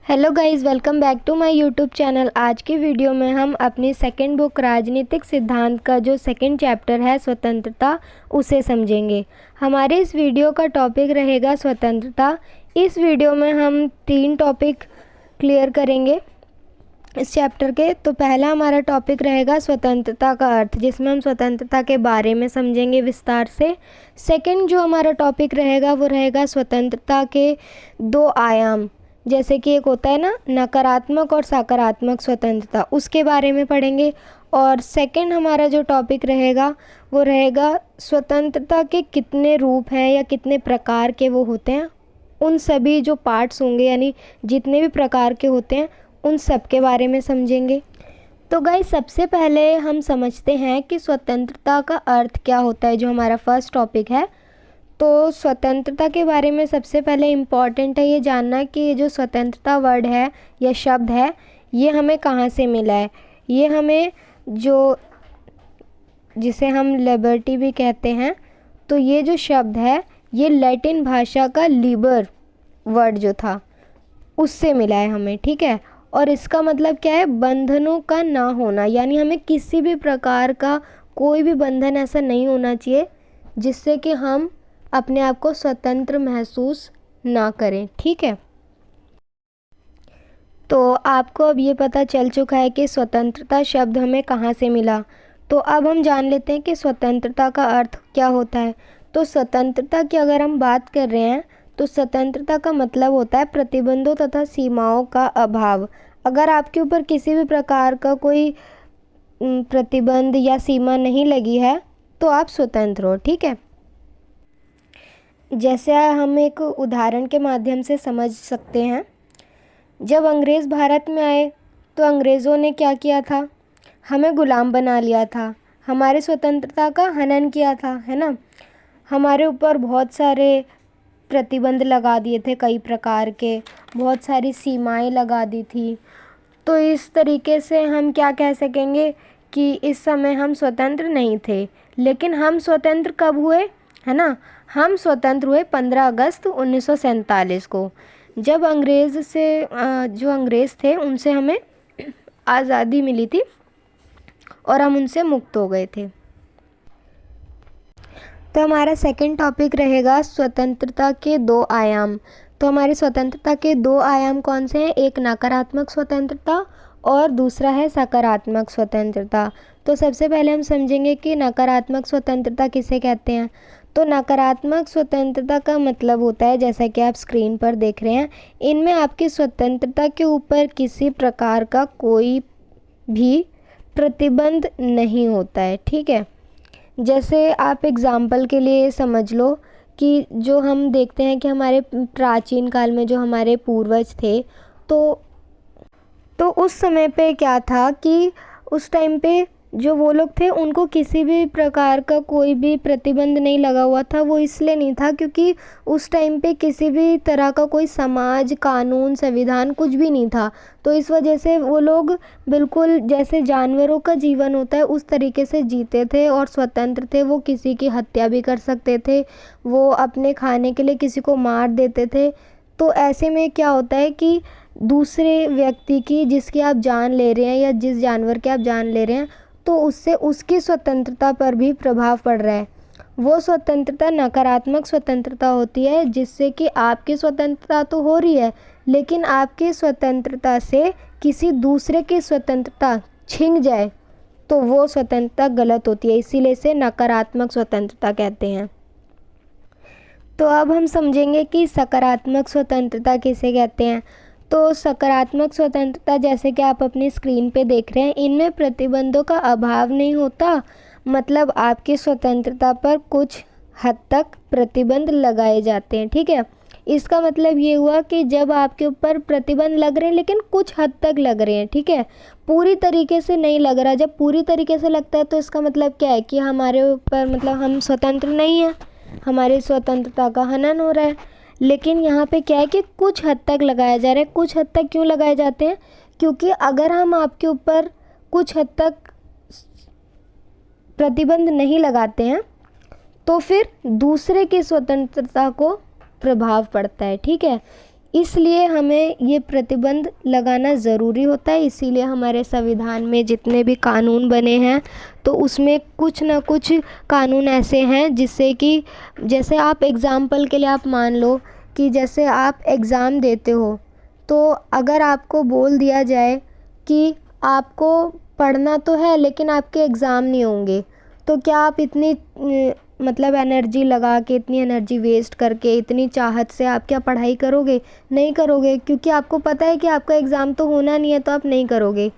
Hello guys, welcome back to my YouTube channel. आज की video में हम अपनी सेकंड बुक राजनीतिक सिद्धांत का जो सेकंड चैप्टर है स्वतंत्रता, उसे समझेंगे। हमारे इस वीडियो का टॉपिक रहेगा स्वतंत्रता। इस वीडियो में हम 3 टॉपिक क्लियर करेंगे इस चैप्टर के। तो पहला हमारा टॉपिक रहेगा स्वतंत्रता का अर्थ, जिसमें हम स्वतंत्रता के बारे में समझेंगे विस्तार से। सेकंड जो हमारा टॉपिक रहेगा वो रहेगा स्वतंत्रता के 2 आयाम, जैसे कि एक होता है ना नकारात्मक और सकारात्मक स्वतंत्रता, उसके बारे में पढ़ेंगे। और सेकंड हमारा जो टॉपिक रहेगा वो रहेगा स्वतंत्रता के कितने रूप हैं या कितने प्रकार के वो होते हैं, उन सभी जो पार्ट्स होंगे यानी जितने भी प्रकार के होते हैं उन सब के बारे में समझेंगे। तो गाइस, सबसे पहले हम समझते हैं कि स्वतंत्रता का अर्थ क्या होता है, जो हमारा फर्स्ट टॉपिक है। तो स्वतंत्रता के बारे में सबसे पहले इम्पॉर्टेंट है ये जानना कि ये जो स्वतंत्रता वर्ड है या शब्द है, ये हमें कहाँ से मिला है। ये हमें जिसे हम लिबर्टी भी कहते हैं, तो ये जो शब्द है ये लैटिन भाषा का लिबर वर्ड जो था उससे मिला है हमें, ठीक है। और इसका मतलब क्या है, बंधनों का ना होना, यानी हमें किसी भी प्रकार का कोई भी बंधन ऐसा नहीं होना चाहिए जिससे कि हम अपने आप को स्वतंत्र महसूस ना करें, ठीक है। तो आपको अब ये पता चल चुका है कि स्वतंत्रता शब्द हमें कहाँ से मिला। तो अब हम जान लेते हैं कि स्वतंत्रता का अर्थ क्या होता है। तो स्वतंत्रता की अगर हम बात कर रहे हैं तो स्वतंत्रता का मतलब होता है प्रतिबंधों तथा सीमाओं का अभाव। अगर आपके ऊपर किसी भी प्रकार का कोई प्रतिबंध या सीमा नहीं लगी है तो आप स्वतंत्र हो, ठीक है। जैसे हम एक उदाहरण के माध्यम से समझ सकते हैं। जब अंग्रेज़ भारत में आए तो अंग्रेज़ों ने क्या किया था, हमें गुलाम बना लिया था, हमारी स्वतंत्रता का हनन किया था, है ना। हमारे ऊपर बहुत सारे प्रतिबंध लगा दिए थे, कई प्रकार के, बहुत सारी सीमाएं लगा दी थी। तो इस तरीके से हम क्या कह सकेंगे कि इस समय हम स्वतंत्र नहीं थे। लेकिन हम स्वतंत्र कब हुए, है ना। हम स्वतंत्र हुए 15 अगस्त 1947 को, जब जो अंग्रेज़ थे उनसे हमें आज़ादी मिली थी और हम उनसे मुक्त हो गए थे। तो हमारा सेकंड टॉपिक रहेगा स्वतंत्रता के 2 आयाम। तो हमारी स्वतंत्रता के 2 आयाम कौन से हैं, एक नकारात्मक स्वतंत्रता और दूसरा है सकारात्मक स्वतंत्रता। तो सबसे पहले हम समझेंगे कि नकारात्मक स्वतंत्रता किसे कहते हैं। तो नकारात्मक स्वतंत्रता का मतलब होता है, जैसा कि आप स्क्रीन पर देख रहे हैं, इनमें आपकी स्वतंत्रता के ऊपर किसी प्रकार का कोई भी प्रतिबंध नहीं होता है, ठीक है। जैसे आप एग्ज़ाम्पल के लिए समझ लो कि जो हम देखते हैं कि हमारे प्राचीन काल में जो हमारे पूर्वज थे, तो उस समय पे क्या था कि उस टाइम पे जो वो लोग थे उनको किसी भी प्रकार का कोई भी प्रतिबंध नहीं लगा हुआ था। वो इसलिए नहीं था क्योंकि उस टाइम पे किसी भी तरह का कोई समाज, कानून, संविधान कुछ भी नहीं था। तो इस वजह से वो लोग बिल्कुल जैसे जानवरों का जीवन होता है उस तरीके से जीते थे और स्वतंत्र थे। वो किसी की हत्या भी कर सकते थे, वो अपने खाने के लिए किसी को मार देते थे। तो ऐसे में क्या होता है कि दूसरे व्यक्ति की, जिसकी आप जान ले रहे हैं या जिस जानवर की आप जान ले रहे हैं, तो उससे उसकी स्वतंत्रता पर भी प्रभाव पड़ रहा है। वो स्वतंत्रता नकारात्मक स्वतंत्रता होती है, जिससे कि आपकी स्वतंत्रता तो हो रही है लेकिन आपकी स्वतंत्रता से किसी दूसरे की स्वतंत्रता छिन जाए तो वो स्वतंत्रता गलत होती है, इसीलिए इसे नकारात्मक स्वतंत्रता कहते हैं। तो अब हम समझेंगे कि सकारात्मक स्वतंत्रता किसे कहते हैं। तो सकारात्मक स्वतंत्रता, जैसे कि आप अपनी स्क्रीन पे देख रहे हैं, इनमें प्रतिबंधों का अभाव नहीं होता। मतलब आपकी स्वतंत्रता पर कुछ हद तक प्रतिबंध लगाए जाते हैं, ठीक है। इसका मतलब ये हुआ कि जब आपके ऊपर प्रतिबंध लग रहे हैं लेकिन कुछ हद तक लग रहे हैं, ठीक है, पूरी तरीके से नहीं लग रहा। जब पूरी तरीके से लगता है तो इसका मतलब क्या है कि हमारे ऊपर मतलब हम स्वतंत्र नहीं हैं, हमारी स्वतंत्रता का हनन हो रहा है। लेकिन यहाँ पे क्या है कि कुछ हद तक लगाया जा रहा है। कुछ हद तक क्यों लगाए जाते हैं, क्योंकि अगर हम आपके ऊपर कुछ हद तक प्रतिबंध नहीं लगाते हैं तो फिर दूसरे की स्वतंत्रता को प्रभाव पड़ता है, ठीक है। इसलिए हमें ये प्रतिबंध लगाना ज़रूरी होता है। इसीलिए हमारे संविधान में जितने भी कानून बने हैं तो उसमें कुछ ना कुछ कानून ऐसे हैं जिससे कि जैसे आप एग्ज़ाम्पल के लिए आप मान लो कि जैसे आप एग्ज़ाम देते हो, तो अगर आपको बोल दिया जाए कि आपको पढ़ना तो है लेकिन आपके एग्ज़ाम नहीं होंगे, तो क्या आप इतनी मतलब एनर्जी लगा के, इतनी एनर्जी वेस्ट करके, इतनी चाहत से आप क्या पढ़ाई करोगे? नहीं करोगे, क्योंकि आपको पता है कि आपका एग्ज़ाम तो होना नहीं है, तो आप नहीं करोगे।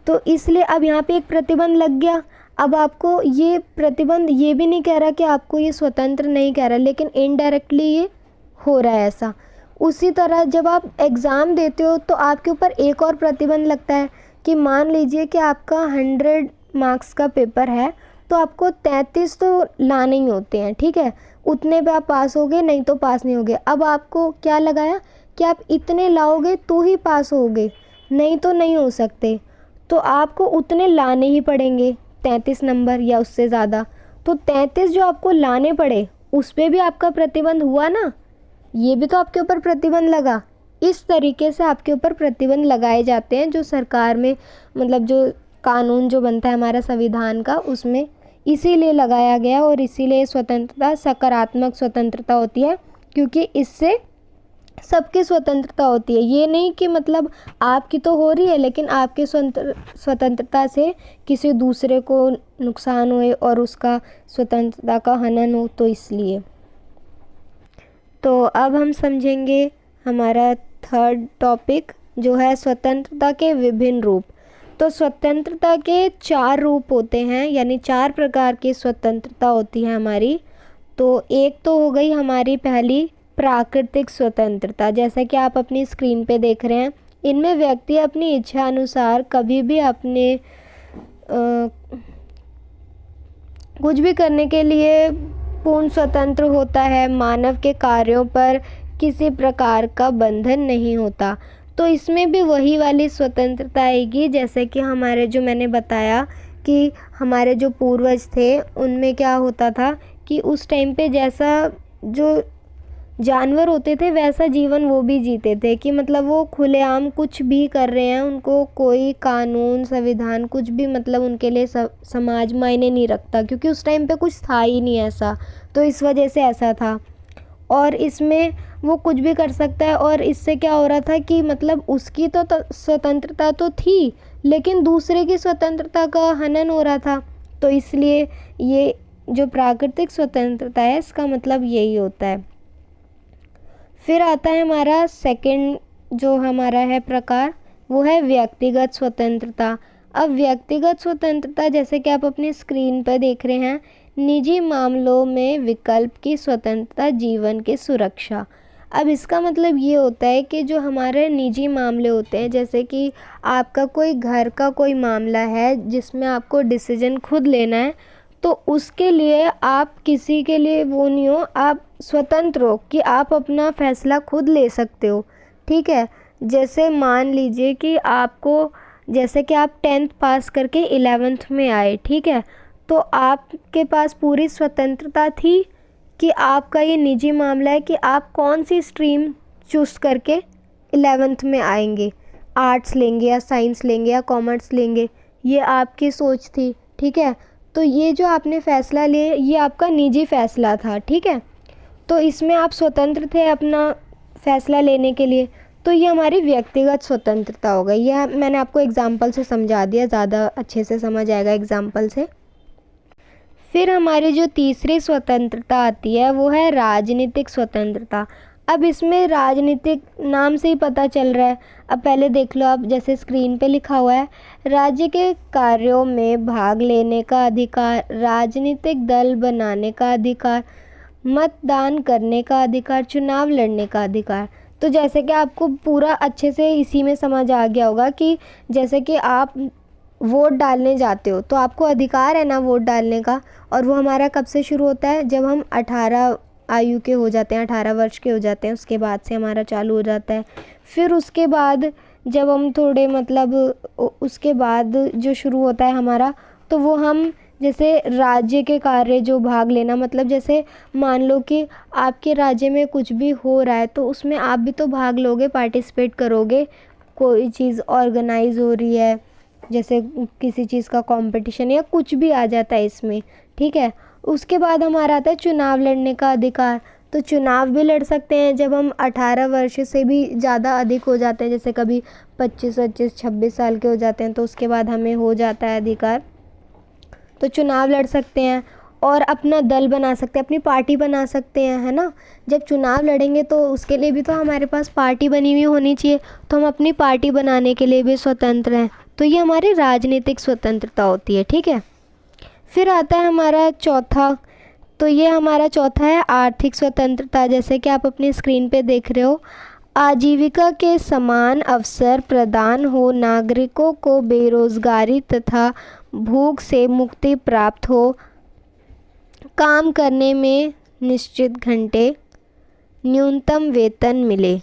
तो इसलिए अब यहाँ पे एक प्रतिबंध लग गया। अब आपको ये प्रतिबंध ये भी नहीं कह रहा कि आपको ये स्वतंत्र नहीं कह रहा, लेकिन इनडायरेक्टली ये हो रहा है ऐसा। उसी तरह जब आप एग्ज़ाम देते हो तो आपके ऊपर एक और प्रतिबंध लगता है कि मान लीजिए कि आपका 100 मार्क्स का पेपर है, तो आपको 33 तो लाने ही होते हैं, ठीक है। उतने पे आप पास होगे, नहीं तो पास नहीं होगे। अब आपको क्या लगाया कि आप इतने लाओगे तो ही पास होगे, नहीं तो नहीं हो सकते। तो आपको उतने लाने ही पड़ेंगे, 33 नंबर या उससे ज़्यादा। तो 33 जो आपको लाने पड़े उस पर भी आपका प्रतिबंध हुआ ना, ये भी तो आपके ऊपर प्रतिबंध लगा। इस तरीके से आपके ऊपर प्रतिबंध लगाए जाते हैं जो सरकार में, मतलब जो कानून जो बनता है हमारा संविधान का, उसमें इसीलिए लगाया गया। और इसीलिए स्वतंत्रता सकारात्मक स्वतंत्रता होती है, क्योंकि इससे सबकी स्वतंत्रता होती है। ये नहीं कि मतलब आपकी तो हो रही है लेकिन आपके स्वतंत्रता से किसी दूसरे को नुकसान होए और उसका स्वतंत्रता का हनन हो, तो इसलिए। तो अब हम समझेंगे हमारा थर्ड टॉपिक जो है स्वतंत्रता के विभिन्न रूप। तो स्वतंत्रता के 4 रूप होते हैं, यानी 4 प्रकार की स्वतंत्रता होती है हमारी। तो एक तो हो गई हमारी पहली प्राकृतिक स्वतंत्रता, जैसा कि आप अपनी स्क्रीन पे देख रहे हैं। इनमें व्यक्ति अपनी इच्छा अनुसार कभी भी अपने कुछ भी करने के लिए पूर्ण स्वतंत्र होता है। मानव के कार्यों पर किसी प्रकार का बंधन नहीं होता। तो इसमें भी वही वाली स्वतंत्रता आएगी, जैसे कि हमारे जो मैंने बताया कि हमारे जो पूर्वज थे उनमें क्या होता था कि उस टाइम पे जैसा जो जानवर होते थे वैसा जीवन वो भी जीते थे, कि मतलब वो खुलेआम कुछ भी कर रहे हैं, उनको कोई कानून संविधान कुछ भी मतलब उनके लिए समाज मायने नहीं रखता, क्योंकि उस टाइम पे कुछ था ही नहीं ऐसा। तो इस वजह से ऐसा था। और इसमें वो कुछ भी कर सकता है। और इससे क्या हो रहा था कि मतलब उसकी तो स्वतंत्रता तो थी लेकिन दूसरे की स्वतंत्रता का हनन हो रहा था। तो इसलिए ये जो प्राकृतिक स्वतंत्रता है इसका मतलब यही होता है। फिर आता है हमारा सेकंड जो हमारा है प्रकार, वो है व्यक्तिगत स्वतंत्रता। अब व्यक्तिगत स्वतंत्रता जैसे कि आप अपनी स्क्रीन पर देख रहे हैं, निजी मामलों में विकल्प की स्वतंत्रता, जीवन की सुरक्षा। अब इसका मतलब ये होता है कि जो हमारे निजी मामले होते हैं, जैसे कि आपका कोई घर का कोई मामला है जिसमें आपको डिसीजन खुद लेना है, तो उसके लिए आप किसी के लिए वो नहीं हो, आप स्वतंत्र हो कि आप अपना फैसला खुद ले सकते हो, ठीक है। जैसे मान लीजिए कि आपको, जैसे कि आप 10th पास करके 11th में आए, ठीक है, तो आपके पास पूरी स्वतंत्रता थी कि आपका ये निजी मामला है कि आप कौन सी स्ट्रीम चूज़ करके 11th में आएंगे, आर्ट्स लेंगे या साइंस लेंगे या कॉमर्स लेंगे, ये आपकी सोच थी, ठीक है। तो ये जो आपने फ़ैसला लिया ये आपका निजी फ़ैसला था, ठीक है। तो इसमें आप स्वतंत्र थे अपना फ़ैसला लेने के लिए। तो ये हमारी व्यक्तिगत स्वतंत्रता हो गई। यह मैंने आपको एग्जाम्पल से समझा दिया, ज़्यादा अच्छे से समझ आएगा एग्जाम्पल से। फिर हमारी जो तीसरी स्वतंत्रता आती है वो है राजनीतिक स्वतंत्रता। अब इसमें राजनीतिक नाम से ही पता चल रहा है। अब पहले देख लो आप, जैसे स्क्रीन पे लिखा हुआ है, राज्य के कार्यों में भाग लेने का अधिकार, राजनीतिक दल बनाने का अधिकार, मतदान करने का अधिकार, चुनाव लड़ने का अधिकार। तो जैसे कि आपको पूरा अच्छे से इसी में समझ आ गया होगा कि जैसे कि आप वोट डालने जाते हो तो आपको अधिकार है ना वोट डालने का, और वो हमारा कब से शुरू होता है, जब हम 18 आयु के हो जाते हैं, 18 वर्ष के हो जाते हैं, उसके बाद से हमारा चालू हो जाता है। फिर उसके बाद जब हम थोड़े मतलब उसके बाद जो शुरू होता है हमारा, तो वो हम जैसे राज्य के कार्य जो भाग लेना, मतलब जैसे मान लो कि आपके राज्य में कुछ भी हो रहा है तो उसमें आप भी तो भाग लोगे, पार्टिसिपेट करोगे। कोई चीज़ ऑर्गेनाइज हो रही है, जैसे किसी चीज़ का कंपटीशन या कुछ भी आ जाता है इसमें, ठीक है। उसके बाद हमारा आता है चुनाव लड़ने का अधिकार। तो चुनाव भी लड़ सकते हैं जब हम 18 वर्ष से भी ज़्यादा अधिक हो जाते हैं, जैसे कभी 25 साल के हो जाते हैं तो उसके बाद हमें हो जाता है अधिकार, तो चुनाव लड़ सकते हैं। और अपना दल बना सकते हैं, अपनी पार्टी बना सकते हैं, है ना। जब चुनाव लड़ेंगे तो उसके लिए भी तो हमारे पास पार्टी बनी हुई होनी चाहिए, तो हम अपनी पार्टी बनाने के लिए भी स्वतंत्र हैं। तो ये हमारी राजनीतिक स्वतंत्रता होती है, ठीक है। फिर आता है हमारा चौथा, तो ये हमारा चौथा है आर्थिक स्वतंत्रता। जैसे कि आप अपनी स्क्रीन पे देख रहे हो, आजीविका के समान अवसर प्रदान हो, नागरिकों को बेरोजगारी तथा भूख से मुक्ति प्राप्त हो, काम करने में निश्चित घंटे, न्यूनतम वेतन मिले।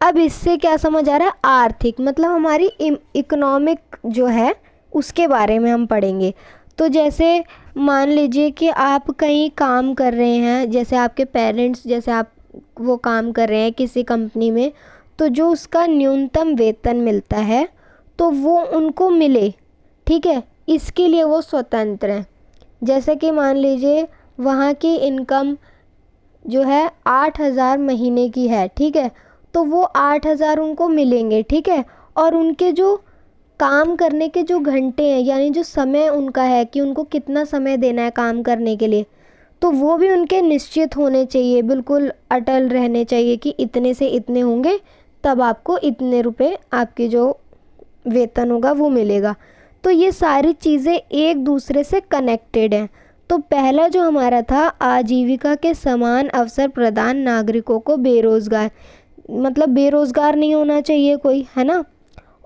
अब इससे क्या समझ आ रहा है, आर्थिक मतलब हमारी इकोनॉमिक जो है उसके बारे में हम पढ़ेंगे। तो जैसे मान लीजिए कि आप कहीं काम कर रहे हैं, जैसे आपके पेरेंट्स, जैसे आप वो काम कर रहे हैं किसी कंपनी में, तो जो उसका न्यूनतम वेतन मिलता है तो वो उनको मिले, ठीक है, इसके लिए वो स्वतंत्र हैं। जैसे कि मान लीजिए वहाँ की इनकम जो है 8,000 महीने की है, ठीक है, तो वो 8,000 उनको मिलेंगे, ठीक है। और उनके जो काम करने के जो घंटे हैं, यानी जो समय उनका है कि उनको कितना समय देना है काम करने के लिए, तो वो भी उनके निश्चित होने चाहिए, बिल्कुल अटल रहने चाहिए कि इतने से इतने होंगे तब आपको इतने रुपए आपकी जो वेतन होगा वो मिलेगा। तो ये सारी चीज़ें एक दूसरे से कनेक्टेड हैं। तो पहला जो हमारा था, आजीविका के समान अवसर प्रदान, नागरिकों को बेरोज़गार, मतलब बेरोज़गार नहीं होना चाहिए कोई, है ना।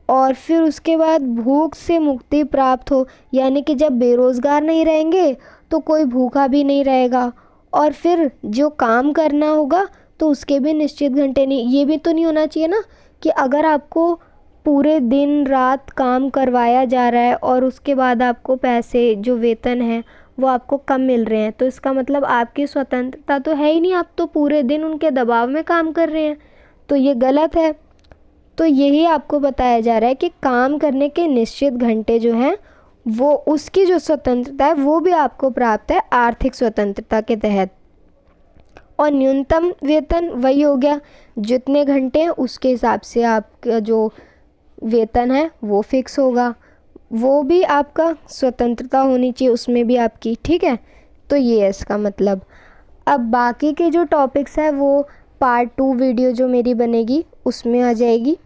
और फिर उसके बाद भूख से मुक्ति प्राप्त हो, यानी कि जब बेरोज़गार नहीं रहेंगे तो कोई भूखा भी नहीं रहेगा। और फिर जो काम करना होगा तो उसके भी निश्चित घंटे नहीं, ये भी तो नहीं होना चाहिए ना कि अगर आपको पूरे दिन रात काम करवाया जा रहा है और उसके बाद आपको पैसे जो वेतन है वो आपको कम मिल रहे हैं, तो इसका मतलब आपकी स्वतंत्रता तो है ही नहीं, आप तो पूरे दिन उनके दबाव में काम कर रहे हैं, तो ये गलत है। तो यही आपको बताया जा रहा है कि काम करने के निश्चित घंटे जो हैं वो उसकी जो स्वतंत्रता है वो भी आपको प्राप्त है आर्थिक स्वतंत्रता के तहत। और न्यूनतम वेतन वही हो गया, जितने घंटे हैं उसके हिसाब से आपका जो वेतन है वो फिक्स होगा, वो भी आपका स्वतंत्रता होनी चाहिए उसमें भी आपकी, ठीक है। तो ये है इसका मतलब। अब बाकी के जो टॉपिक्स है वो पार्ट 2 वीडियो जो मेरी बनेगी उसमें आ जाएगी।